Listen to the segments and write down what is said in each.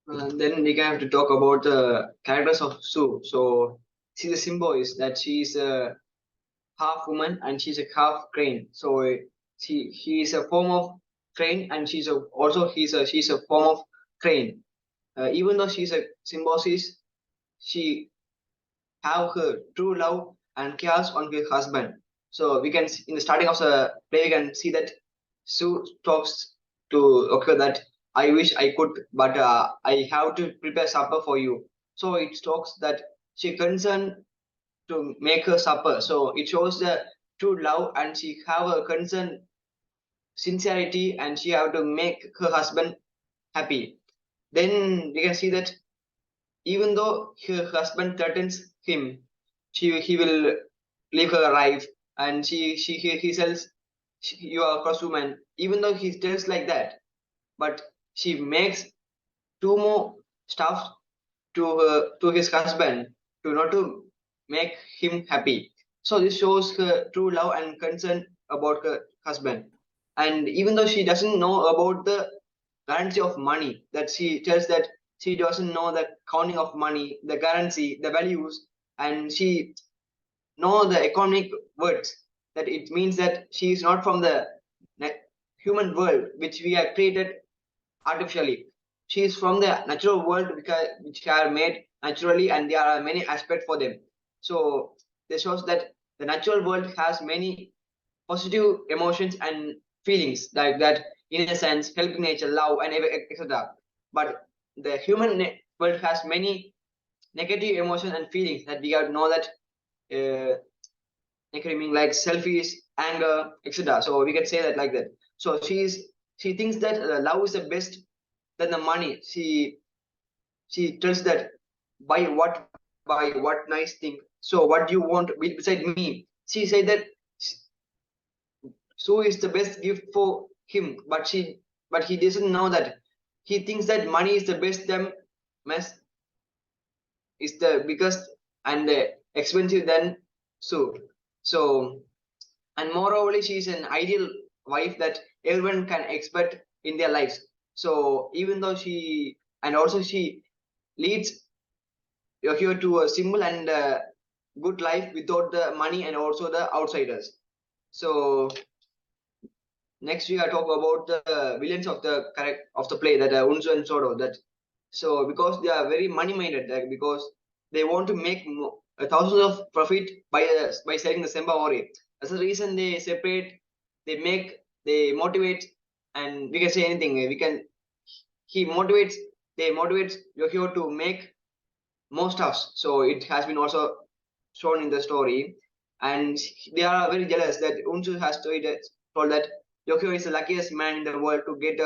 Then we can have to talk about the characters of Sue. So, see, the symbol is that she is a half woman and she's a half crane. So, he is a form of crane and she's a form of crane. Even though she's a symbiosis, she have her true love and cares on her husband. So we can in the starting of the play we can see that Sue talks to okay that I wish I could, but I have to prepare supper for you. So it talks that she concerned to make her supper. So it shows the true love and she have a concern sincerity and she have to make her husband happy. Then we can see that even though her husband threatens him, he will leave her alive, and he says you are a cross woman. Even though he tells like that, but she makes two more stuff to his husband to not to make him happy. So this shows her true love and concern about her husband. And even though she doesn't know about the currency of money, that she tells that she doesn't know the counting of money, the currency, the values, and she know the economic words. That it means that she is not from the human world which we have created artificially. She is from the natural world which are made naturally, and there are many aspects for them. So this shows that the natural world has many positive emotions and feelings like that, innocence, helping nature, love, and etc. But the world has many negative emotions and feelings that we have know that negative meaning like selfish, anger, etc. So we can say that like that. So she thinks that love is the best than the money. She tells that buy what nice thing. So what do you want beside me? She said that so is the best gift for him, but he doesn't know that he thinks that money is the best them mess is the biggest and expensive than so. So and moreover she is an ideal wife that everyone can expect in their lives. So even though she and also she leads you here to a simple and good life without the money and also the outsiders. So next we are talk about the villains of the correct of the play that Unsu and Sodo that so because they are very money minded like, because they want to make thousands of profit by selling the Semba Ori. That's the reason they separate, they make, they motivate, and we can say anything. We can he motivates, they motivates Yokio to make more stuffs. So it has been also shown in the story, and they are very jealous that Unsu has told that Yokio is the luckiest man in the world to get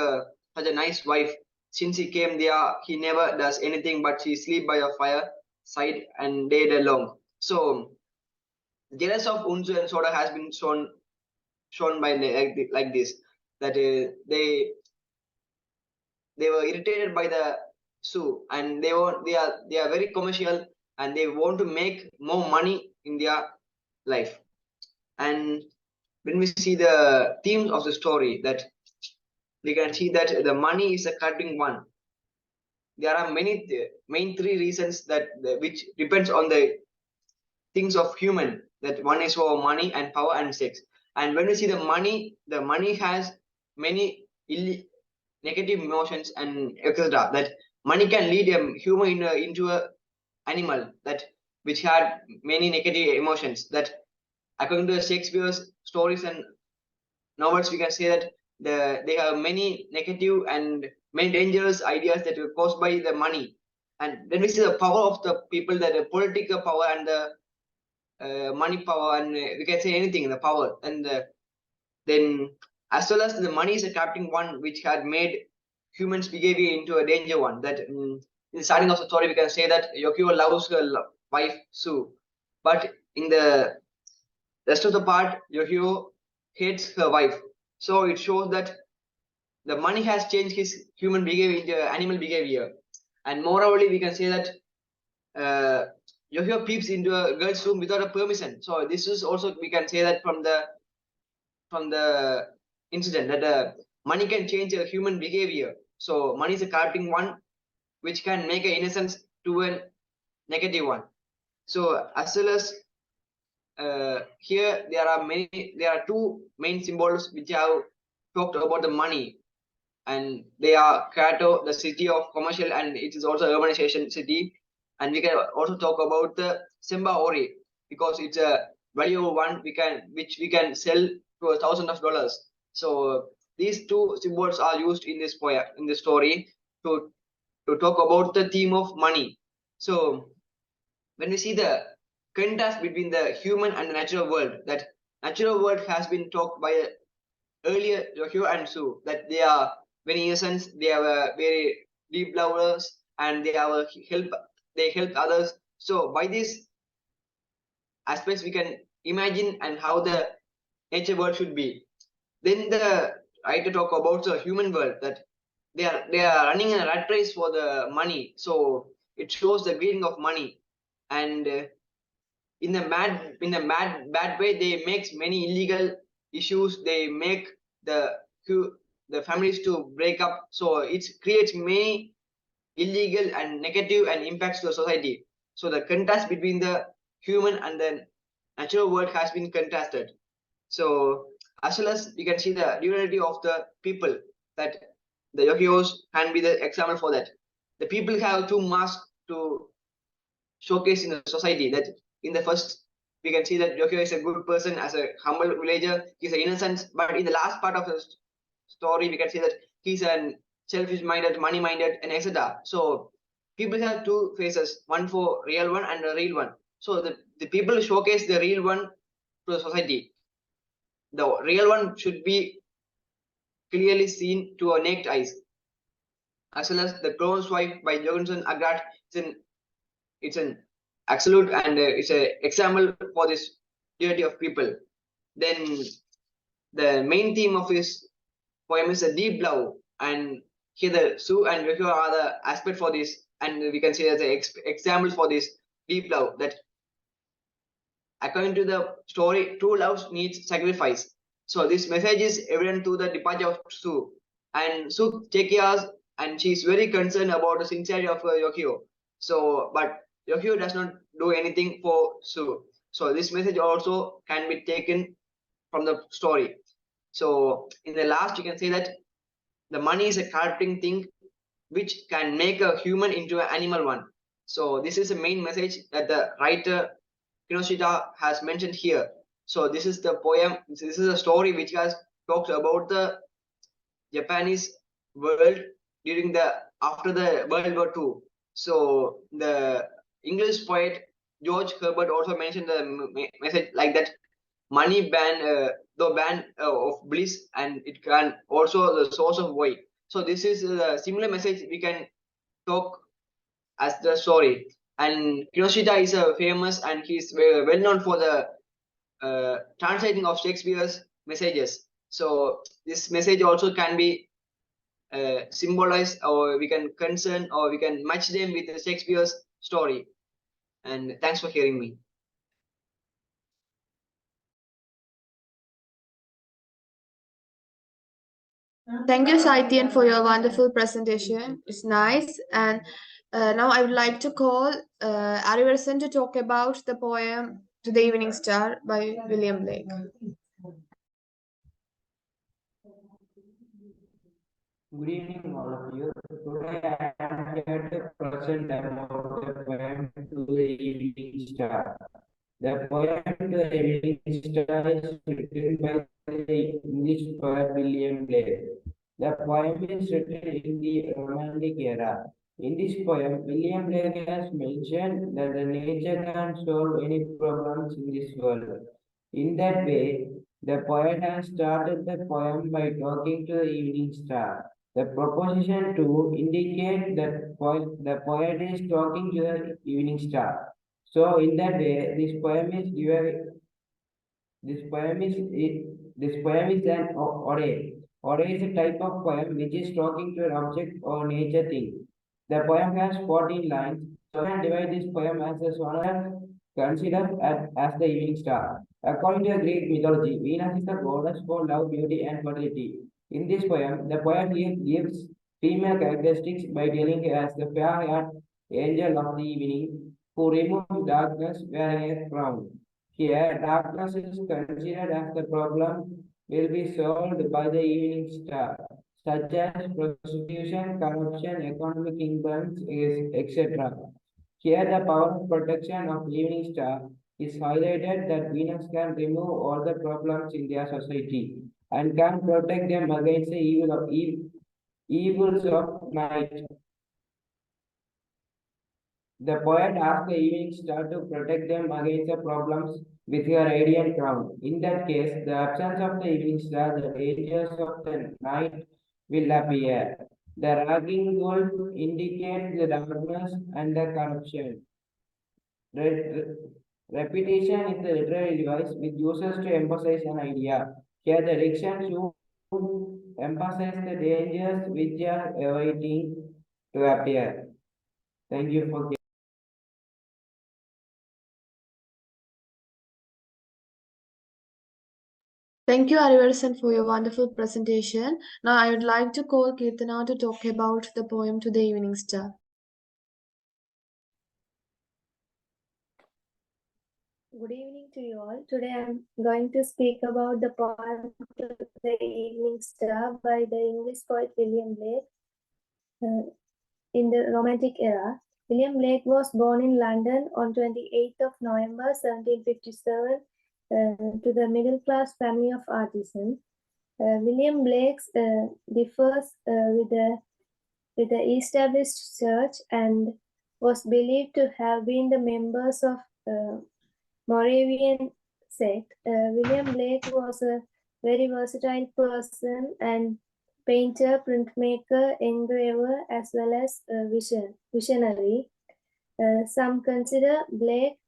such a nice wife. Since he came there, he never does anything but he sleep by a fire side and day long. So jealous of Unsu and Soda has been shown by like this that they were irritated by the Sioux and they are very commercial and they want to make more money in their life. And when we see the themes of the story, that we can see that the money is a cutting one. There are many main three reasons that which depends on the things of human. That one is for money and power and sex. And when we see the money has many negative emotions and etc. That money can lead a human into a animal that which had many negative emotions. That according to Shakespeare's stories and novels, we can say that they have many negative and many dangerous ideas that were caused by the money. And then we see the power of the people, that the political power and the money power, and we can say anything, the power. And then as well as the money is a captain one which had made humans behavior into a danger one. That in the starting of the story, we can say that Yokio loves her wife Sue, but in the rest of the part, Yokio hates her wife. So it shows that the money has changed his human behavior into animal behavior. And moreover, we can say that uh, Yokio peeps into a girl's room without a permission. So this is also we can say that from the incident that money can change a human behavior. So money is a corrupting one, which can make an innocence to a negative one. So as well as here there are two main symbols which have talked about the money, and they are Kyoto, the city of commercial, and it is also urbanization city. And we can also talk about the Semba Ori because it's a valuable one which we can sell to $1,000. So these two symbols are used in this poem, in this story, to talk about the theme of money. So when we see the contrast between the human and the natural world, that natural world has been talked by earlier Hugh and Sue, that they are very innocent, they are very deep lovers, and they help others. So by these aspects, we can imagine and how the nature world should be. Then the writer talk about the human world, that they are running a rat race for the money. So it shows the greed of money, and in a mad bad way they make many illegal issues. They make the the families to break up. So it creates many illegal and negative and impacts to the society. So the contrast between the human and the natural world has been contrasted. So as well as we can see the duality of the people, that the yogios can be the example for that. The people have two masks to showcase in the society, that in the first we can see that Yokio is a good person as a humble villager, he's an innocent, but in the last part of the story we can see that he's an selfish minded, money minded, and etc. So people have two faces, one for real one and a real one. So the people showcase the real one to the society. The real one should be clearly seen to our naked eyes. As well as the Clone's Wife by Jorgensen Agrat, it's an absolute, and it's an example for this duality of people. Then the main theme of his poem is a deep love, and here the Sue and Yukio are the aspect for this, and we can say as an example for this deep love, that according to the story, true love needs sacrifice. So this message is evident to the departure of Sue, and Sue takes care, and she is very concerned about the sincerity of Yokio. So, but Yokio does not do anything for Sue. So this message also can be taken from the story. So in the last, you can say that the money is a corrupting thing which can make a human into an animal one. So this is the main message that the writer Kinoshita has mentioned here. So this is the poem. This is a story which has talked about the Japanese world during the after the World War II. So the English poet George Herbert also mentioned the message like that: money the ban of bliss, and it can also the source of void. So this is a similar message we can talk as the story. And Kinoshita is a famous, and he's well known for the translating of Shakespeare's messages. So this message also can be symbolized, or we can concern, or we can match them with the Shakespeare's story. And thanks for hearing me. Thank you, Saityan, for your wonderful presentation. It's nice. And now I would like to call Ariverson to talk about the poem To the Evening Star by William Blake. Good evening, all of you. Today I am here to present about the poem To the Evening Star. The poem To the Evening Star is written by the English poet William Blake. The poem is written in the Romantic era. In this poem, William Blake has mentioned that the nature can solve any problems in this world. In that way, the poet has started the poem by talking to the evening star. The proposition to indicate that the poet is talking to the evening star. So in that way, this poem is an ode. Ode is a type of poem which is talking to an object or nature thing. The poem has 14 lines. So we can divide this poem as a sonnet considered as the evening star. According to Greek mythology, Venus is the goddess for love, beauty, and fertility. In this poem, the poet gives female characteristics by telling her as the fair-haired angel of the evening who removes darkness wearing a crown. Here, darkness is considered as the problem will be solved by the evening star, such as prostitution, corruption, economic imbalance, etc. Here, the power of protection of evening star is highlighted that Venus can remove all the problems in their society and can protect them against the evils of night. The poet asks the evening star to protect them against the problems with her radiant crown. In that case, the absence of the evening star, the dangers of the night will appear. The raging wolf indicates the darkness and the corruption. Repetition is the literary device which uses to emphasize an idea. Here, the diction should emphasize the dangers which are awaiting to appear. Thank you for. Thank you, Arivarsan, for your wonderful presentation. Now, I would like to call Kirtana to talk about the poem To the Evening Star. Good evening to you all. Today I'm going to speak about the poem To the Evening Star by the English poet William Blake. In the Romantic era, William Blake was born in London on 28th of November 1757 to the middle-class family of artisans. William Blake differs with the established church and was believed to have been the members of Moravian sect. William Blake was a very versatile person and painter, printmaker, engraver, as well as visionary. Some consider Blake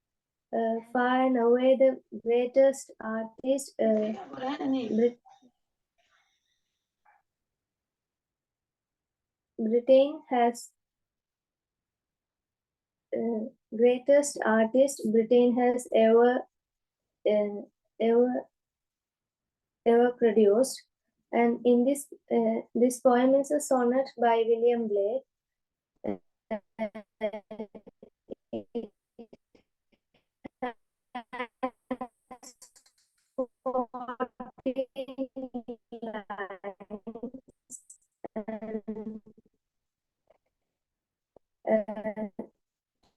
far and away the greatest artist Britain has ever produced. And in this poem is a sonnet by William Blake.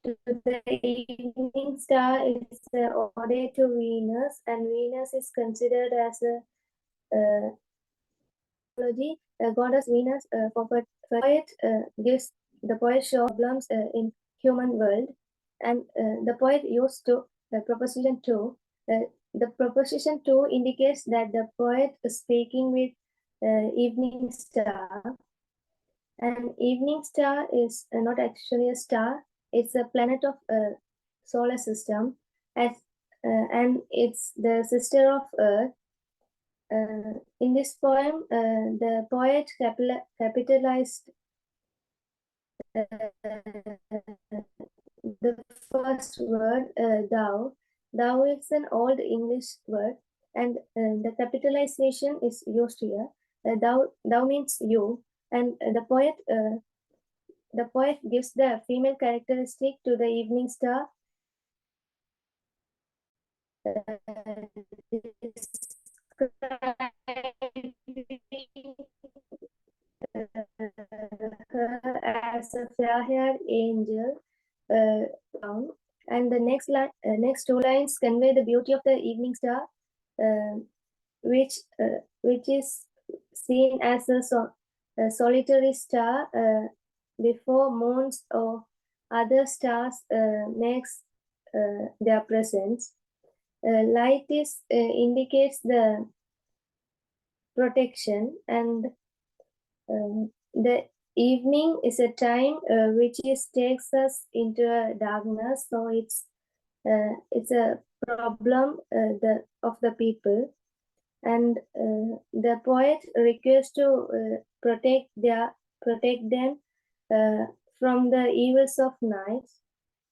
To the Evening Star is an ode to Venus, and Venus is considered as a goddess Venus. The poet shows problems in human world, and the poet used to proposition 2. The proposition 2 indicates that the poet is speaking with evening star, and evening star is not actually a star. It's a planet of solar system, and it's the sister of Earth. In this poem, the poet capitalized the first word, thou. Thou is an old English word, and the capitalization is used here. Thou means you, and the poet gives the female characteristic to the evening star. As a fair-haired angel, and the next two lines convey the beauty of the evening star, which is seen as a solitary star before moons or other stars makes their presence. Light indicates the protection, and the evening is a time which takes us into a darkness. So it's a problem of the people, and the poet requests to protect them from the evils of night.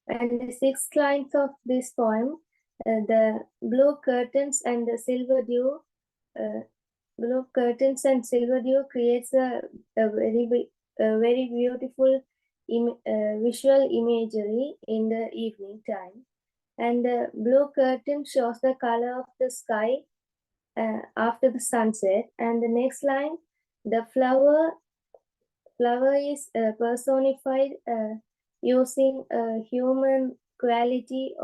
And the 6th lines of this poem, the blue curtains and silver dew creates a very very beautiful visual imagery in the evening time. And the blue curtain shows the color of the sky after the sunset. And the next line, the flower is personified using human quality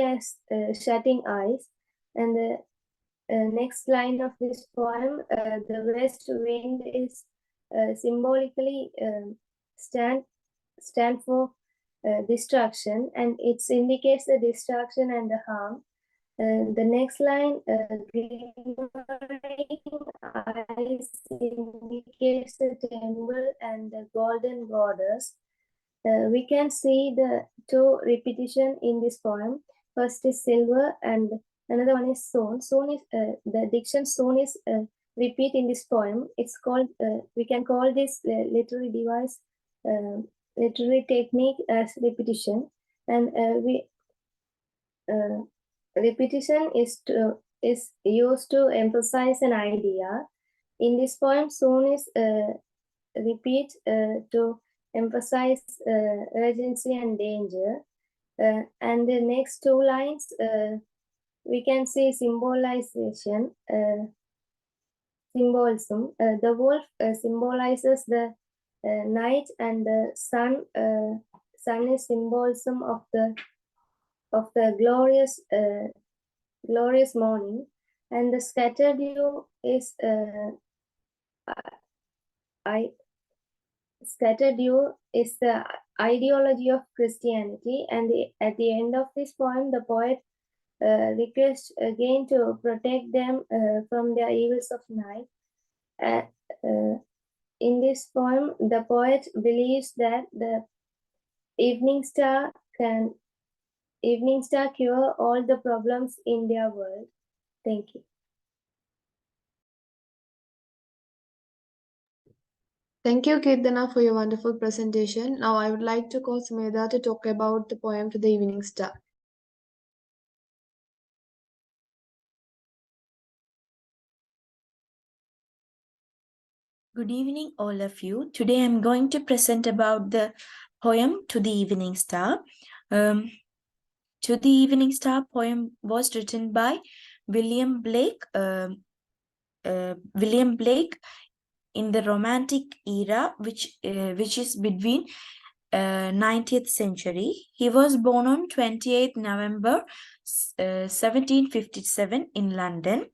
as shutting eyes. And the next line of this poem, the west wind is symbolically stand for destruction, and it indicates the destruction and the harm. The next line, glimmering eyes indicates the temple and the golden goddess. We can see the two repetition in this poem. First is silver and another one is soon. Soon is the diction soon is repeat in this poem. It's called, we can call this literary device, literary technique as repetition. And repetition is used to emphasize an idea. In this poem, soon is repeat to emphasize urgency and danger. And the next two lines, we can see symbolization, symbolism. The wolf symbolizes the night, and the sun is symbolism of the glorious morning. And the scattered dew is scattered dew is the ideology of Christianity. And at the end of this poem, the poet requests again to protect them from the evils of night. In this poem, the poet believes that the evening star cure all the problems in their world. Thank you. Thank you, Kirtana, for your wonderful presentation. Now I would like to call Sumedha to talk about the poem To the Evening Star. Good evening, all of you. Today I'm going to present about the poem To the Evening Star. To the Evening Star poem was written by William Blake. William Blake in the Romantic era, which is between 19th century. He was born on 28th November 1757 in London.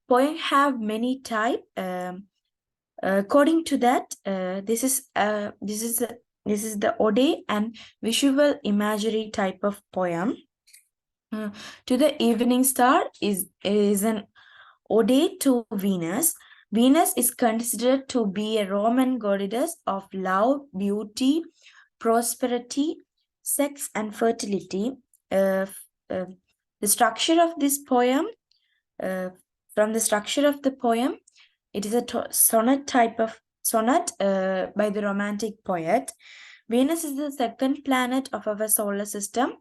Poem have many type. According to that, this is the ode and visual imagery type of poem. To the Evening Star is an ode to Venus. Venus is considered to be a Roman goddess of love, beauty, prosperity, sex, and fertility. The structure of this poem, from the structure of the poem, it is a sonnet type of sonnet by the Romantic poet. Venus is the second planet of our solar system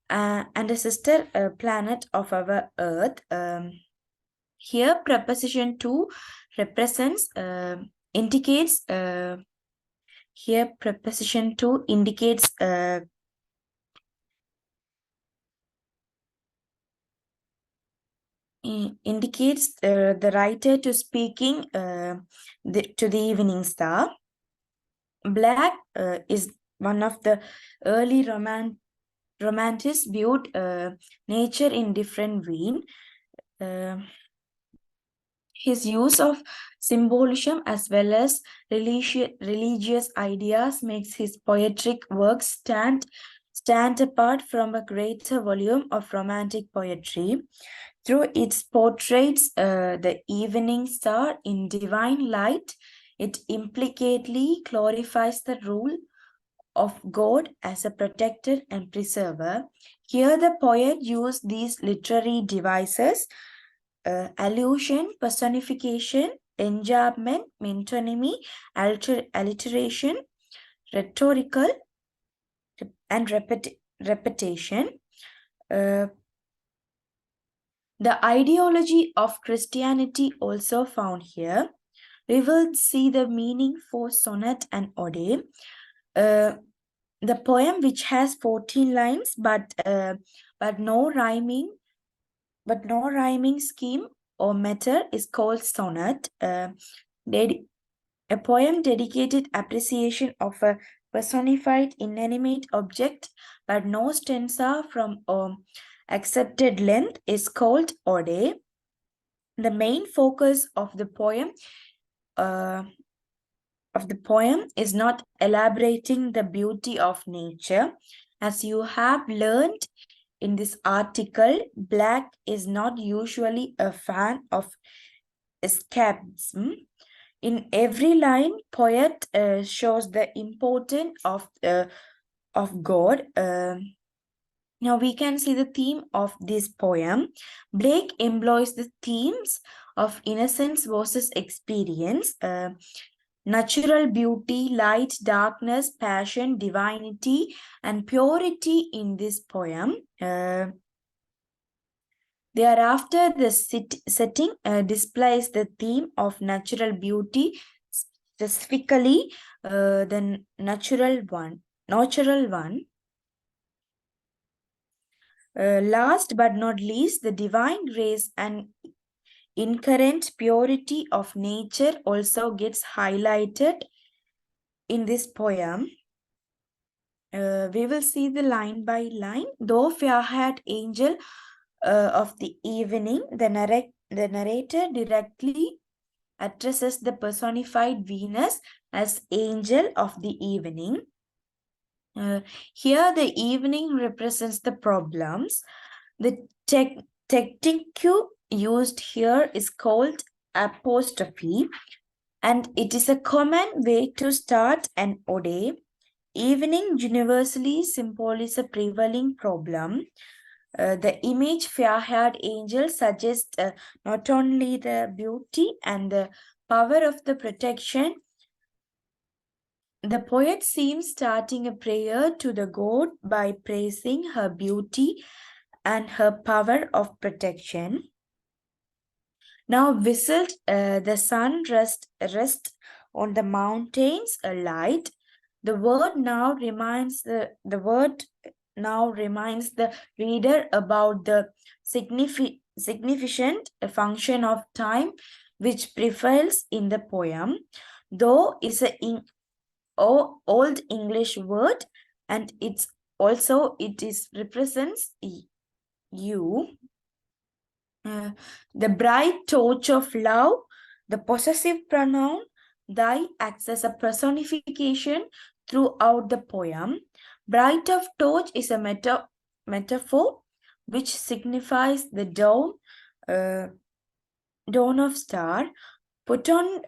and a sister planet of our Earth. Here, preposition to represents indicates. Here, preposition to indicates the writer to speaking to the evening star. Black is one of the early romantics viewed nature in different ways. His use of symbolism as well as religious ideas makes his poetic works stand apart from a greater volume of romantic poetry. Through its portraits the evening star in divine light, it implicitly glorifies the rule of God as a protector and preserver. Here the poet used these literary devices: allusion, personification, enjambment, metonymy, alliteration, rhetorical, and repetition. The ideology of Christianity also found here. We will see the meaning for sonnet and ode. The poem, which has 14 lines, but no rhyming scheme or meter, is called sonnet. A poem dedicated appreciation of a personified inanimate object, but no stanza from accepted length, is called ode. The main focus of the poem is not elaborating the beauty of nature. As you have learned in this article, Black is not usually a fan of escapism. In every line, poet shows the importance of God. Now we can see the theme of this poem. Blake employs the themes of innocence versus experience, natural beauty, light, darkness, passion, divinity, and purity in this poem. Thereafter, the setting displays the theme of natural beauty, specifically the natural one. Last but not least, the divine grace and inherent purity of nature also gets highlighted in this poem. We will see the line by line. Though fair-haired angel of the evening, the narrator directly addresses the personified Venus as angel of the evening. Here the evening represents the problems. The technique used here is called apostrophe, and it is a common way to start an ode. Evening universally symbolizes a prevailing problem. The image fair-haired angel suggests not only the beauty and the power of the protection. The poet seems starting a prayer to the god by praising her beauty and her power of protection. Now whistled, the sun rest on the mountains a light. The word now reminds the reader about the significant function of time which prevails in the poem, though is an old English word, and it represents you. The bright torch of love, the possessive pronoun thy acts as a personification throughout the poem. Bright of torch is a metaphor which signifies the dawn of star. Put on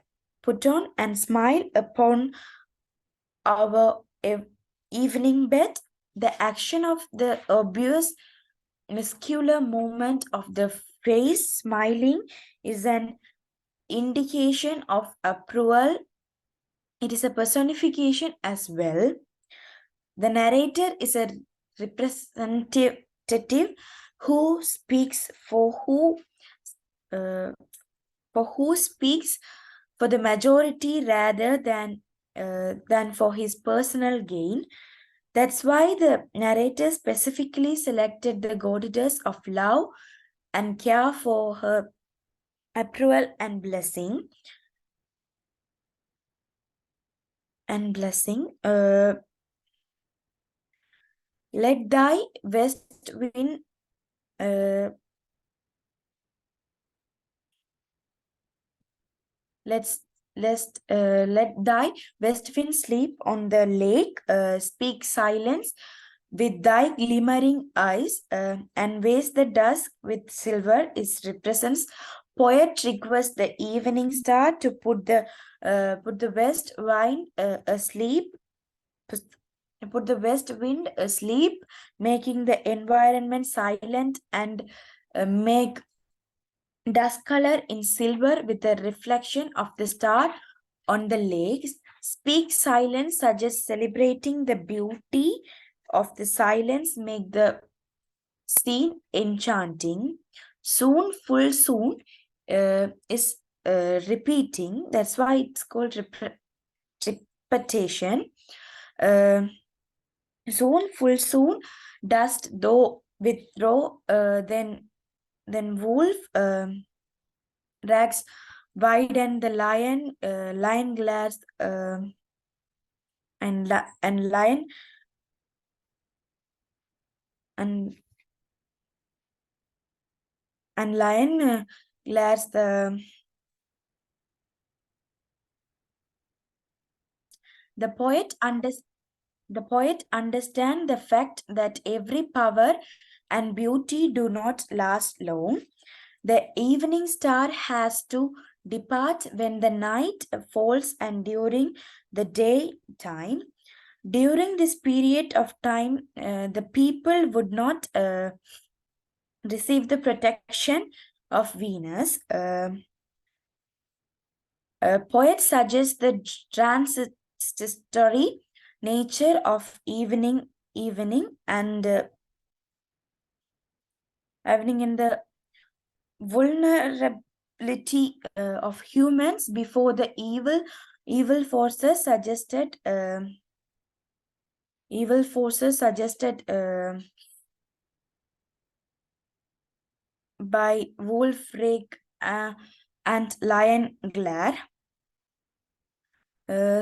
and smile upon our evening bed. The action of the obvious muscular movement of the face smiling is an indication of approval. It is a personification as well. The narrator is a representative who speaks for the majority rather than for his personal gain. That's why the narrator specifically selected the goddess of love and care for her approval and blessing. Let thy west wind let thy west wind sleep on the lake, speak silence with thy glimmering eyes, and waste the dusk with silver. It represents poet requests the evening star to put the west wind asleep. Put the west wind asleep, making the environment silent, and make dusk color in silver with the reflection of the star on the lakes. Speak silence suggests celebrating the beauty of the silence, make the scene enchanting. Soon, full soon is repeating. That's why it's called repetition. Soon, full soon, dust though withdraw, then wolf rags wide, and the lion glares, and lion and lion glares the poet understands the fact that every power and beauty do not last long. The evening star has to depart when the night falls and during the daytime. During this period of time, the people would not receive the protection of Venus. Poet suggests the transitory nature of evening and the vulnerability of humans before the evil forces suggested by wolf rake and lion glare.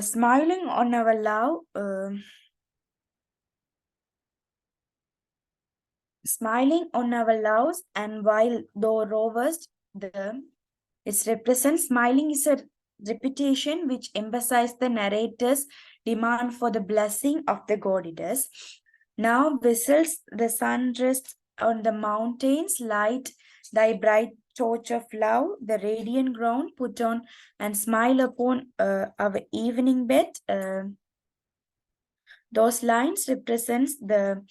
Smiling on our love, smiling on our loves, and while thou rovest, it represents smiling is a repetition which emphasizes the narrator's demand for the blessing of the goddess. Now whistles the sun rests on the mountains, light thy bright torch of love, the radiant ground put on and smile upon our evening bed. Those lines represents the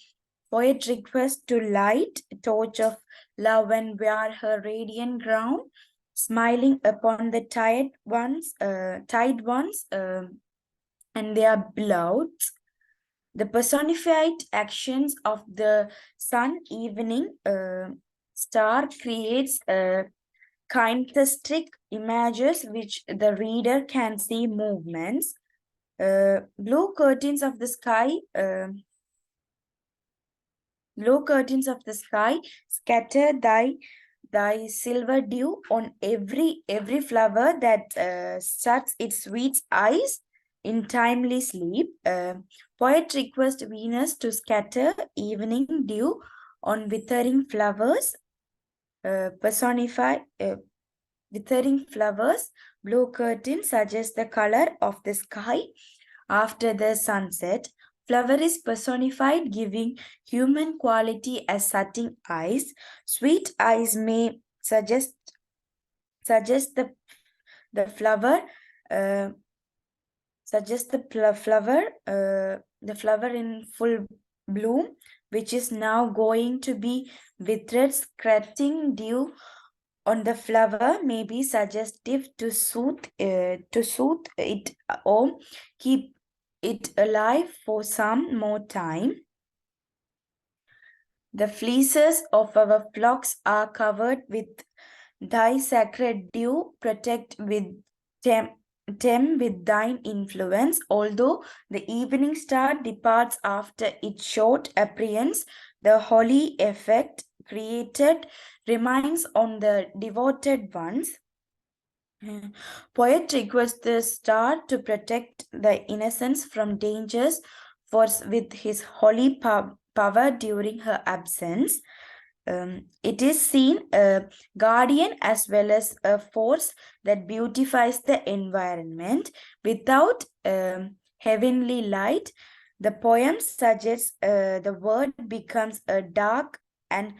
poet request to light torch of love and wear her radiant crown, smiling upon the tired ones, and their beloveds. The personified actions of the sun evening star creates kinesthetic images which the reader can see movements. Blue curtains of the sky scatter thy silver dew on every flower that shuts its sweet eyes in timely sleep. Poet requests Venus to scatter evening dew on withering flowers. Withering flowers. Blue curtain suggests the color of the sky after the sunset. Flower is personified, giving human quality as setting eyes. Sweet eyes may suggest the flower. The flower in full bloom, which is now going to be withered. Scratching dew on the flower may be suggestive to soothe it or keep it alive for some more time. The fleeces of our flocks are covered with thy sacred dew, protect with them with thine influence. Although the evening star departs after its short appearance, the holy effect created remains on the devoted ones. Poet requests the star to protect the innocents from dangers with his holy power during her absence. It is seen a guardian as well as a force that beautifies the environment. Without heavenly light, the poem suggests the world becomes a dark and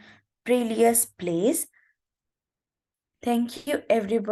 perilous place. Thank you, everybody.